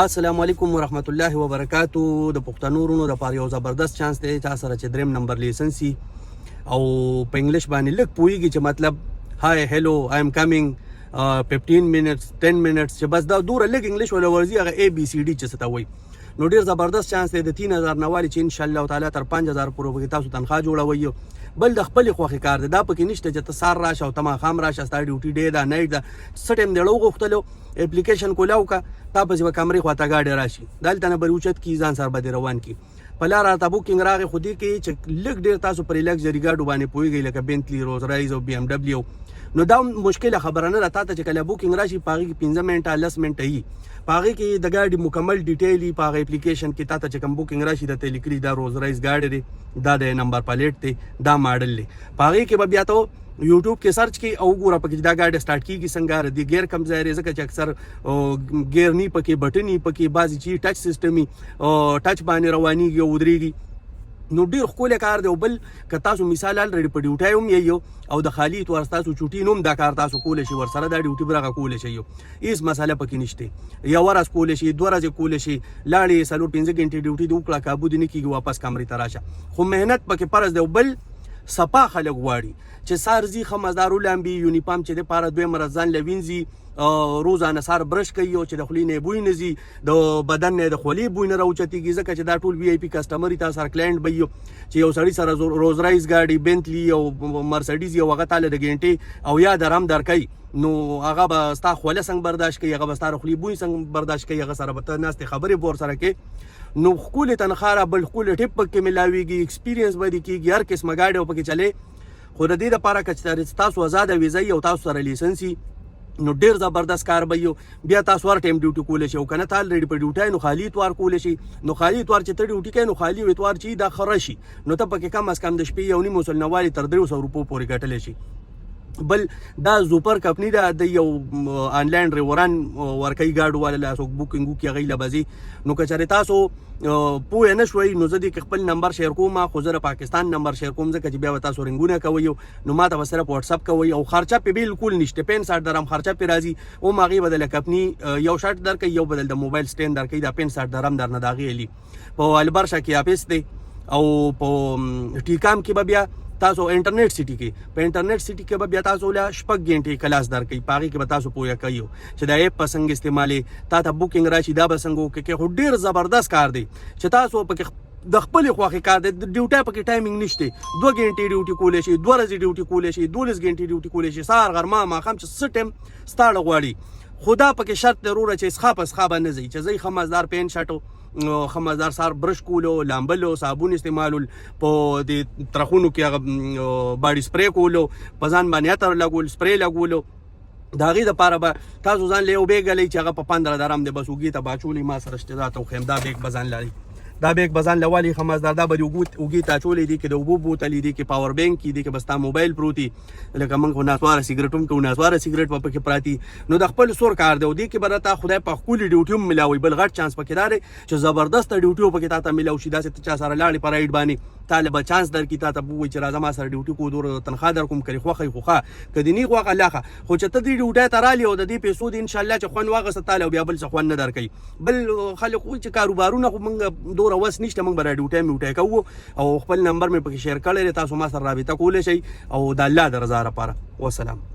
السلام علیکم ورحمت الله وبرکاتو. د پښتنو ورونو د پاره یو زبردست چانس دی چې سره چې دریم نمبر لیسنسي او په انګلیش باندې لږ پوهیږي چې مطلب هاي هلو آی ایم کمینګ 15 minutes 10 minutes چې بس دا دوره لږ انګلیش ولا ورزي هغه اي بي سي ډي چې څه ته وایي. نو ډیر زبردست چانس دی د 3000 نوالي چې ان شاء الله تعالی تر 5000 پورې تاسو تنخواه جوړوي. بل د خپل خوخي کار دی دا پکې نشته چې ته سار راشه او تما خام راشه ستا ډیوټي دی دا نایټ دا سټیم دی لو غوښتلو اپلیکیشن کولاو کا تا په ځکه کمرې خواته گاډي راشي دلته نه بل اوچت کی ځان سر بده روان کی په لار راته بوکینګ راغی خودي کې چې لږ ډیر تاسو پر لګژري ګاډو باندې پويږي لکه بنتلی روز رایز او بي ام دبليو. نو دا مشکله خبره نه راته چې کله بوکینګ راشي پاغي کې 15 منټه 10 منټه هي پاغي کې د ګاډي مکمل ډیټیل پاغي اپلیکیشن کې تاسو چې کوم بوکینګ راشي د تلیکري دا روز رایز گاډي دی دا د نمبر پلیټ دی دا ماډل دی پاغي کې بیا ته یوټیوب کې سرچ کی او ګوره پکې دا گاډي سٹارټ کیږي څنګه دی ګیر کم ځای ځکه چې اکثر ګیر نی پکې بټنی پکې بازي چی ټچ سیستمي ټچ باندې روانيږي او دريږي. نو ډیر خپل کار دی. بل که تاسو مثال الریډي په ډیوټي هم یو او د خالی تور تاسو چوټي نوم دا کار تاسو کول شي ور سره دا ډیوټي برغه کول شي هیڅ مساله پکې نشته. یو ورځ کول شي دوه ورځې کول شي لاړې سلور 15 غنټې ډیوټي د وکړه کابو دي نه کیږي واپس کمرې تراشه خو مهنت پکې پرز دی. بل صفا خلک غواړي چې سارزي خمزدارو لامبي یونیفارم چې د پاره دوی مرزان لوینځي روزانه سار برش کوي او چې د خلینې بوی نزي د بدن نه د خولي بوی نه راوچتيږي ځکه چې دا ټول وی آی پی کسٹمر تاسو سره کلاینټ بيو چې یو سړی سره روز رایز گاډي بنتلی او مرسيډیز یو هغه تعالی د ګنټي او یا درام درکای نو هغه به ستا خوله څنګه برداشت کوي هغه به ستا خولي بوی څنګه برداشت کوي هغه سره به ناست خبرې بور سره کې نو خپل تنخواه بل خپل ټیپ کې ملاويږي ایکسپیرینس باندې کیږي هر قسم گاډي او پکې چلے خو د دې لپاره چې تاسو آزاد ویزه او تاسو سره لیسنسي نو ډیر زبردست کار به یو بیا تاسو ور ټیم ډیوټي کول شي او کنه تال ریډي په ډیوټي نو خالی اتوار کول شي نو خالی اتوار چې ته ډیوټي کوي نو خالی اتوار چې دا خرشي نو ته پکې کم از کم د شپې یو نیم وسل نوالي تر 300 روپو پورې ګټل شي. بل دا زوپر کمپنی دا د یو آنلاین ریوران ورکي گاډ والا لاسو بوکینګو کې غیله بزي نو کچره تاسو پوه نه شوي نو زه دې خپل نمبر شیر کوم خو زه پاکستان نمبر شیر کوم ځکه چې بیا تاسو رنګونه کوي نو ماته وسره په واتس اپ کوي او خرچه په بالکل نشته 65 درهم خرچه په راځي او ماغي بدل کمپنی یو شرط درکې یو بدل د موبایل سټین درکې دا 65 درهم درنه داغي الی په البرشا کې اپس دی او په ټیکام کې بیا تاسو انټرنیټ سټی کې په انټرنیټ سټی کې بیا تاسو له شپږ غنټې کلاس درکې پاغي کې تاسو پوهه کوي چې دا اپ پسنګ استعمالي تاسو بوکینګ راشي دا بسنګو کې ډیر زبردست کار دی چې تاسو په د خپل خوخي کار دی ډیوټي پکې ټایمینګ نشته 2 غنټې ډیوټي کولې شي 2 ورځې ډیوټي کولې شي 12 غنټې ډیوټي کولې شي سار غرمه ما خام چې سټم ستاړه غواړي خدا پکې شرط ضروره چې اسخاب نه زی چې زی خمازدار پین شټو خمازدار سار برش کولو لامبلو صابون استعمالول په د ترخونو کې باډي سپری کولو پزان باندې اتر لګول سپری لګولو داغي د پاره به تاسو ځان له وبېګلې چې هغه په 15 درهم د بسوګي ته باچولې ما سره شته تا خو دا بیگ بزان لري دا بیگ بزان لوالي خمازدار دا به وګي تا چولې دي کې د وبو بوتلې دي کې پاور بانک کې دي کې بستا موبایل پروتي لکه موږ ناسواره سیګریټوم کو ناسواره سیګریټ په کې پراتی نو د خپل سور کار دی دي کې برته خدای په خپل ډیوټي ملاوي بل غټ چانس پکې دار چې زبردست ډیوټي پکې تا ته ملاوي شي دا چې چا سره لاړې پر رائټ باندې طالب چانس در کی تا ته وای چې راځه ما سره ډیوټي کو دور تنخواه در کوم کړي خوخه کدی نه خوخه لاخه خو چې ته دې ډیوټي ترالی او د دې پیسو دې ان شاء الله چې خوان واغسه تعالی بیا بل څه خوان نه در کوي بل خلک چې کاروبارونه خو موږ دور وس نشته موږ ډیوټي میوټي کوو او خپل نمبر مې پکې شیر کړی تاسو ما سره رابطه کولای شي او د الله د رضا لپاره. والسلام.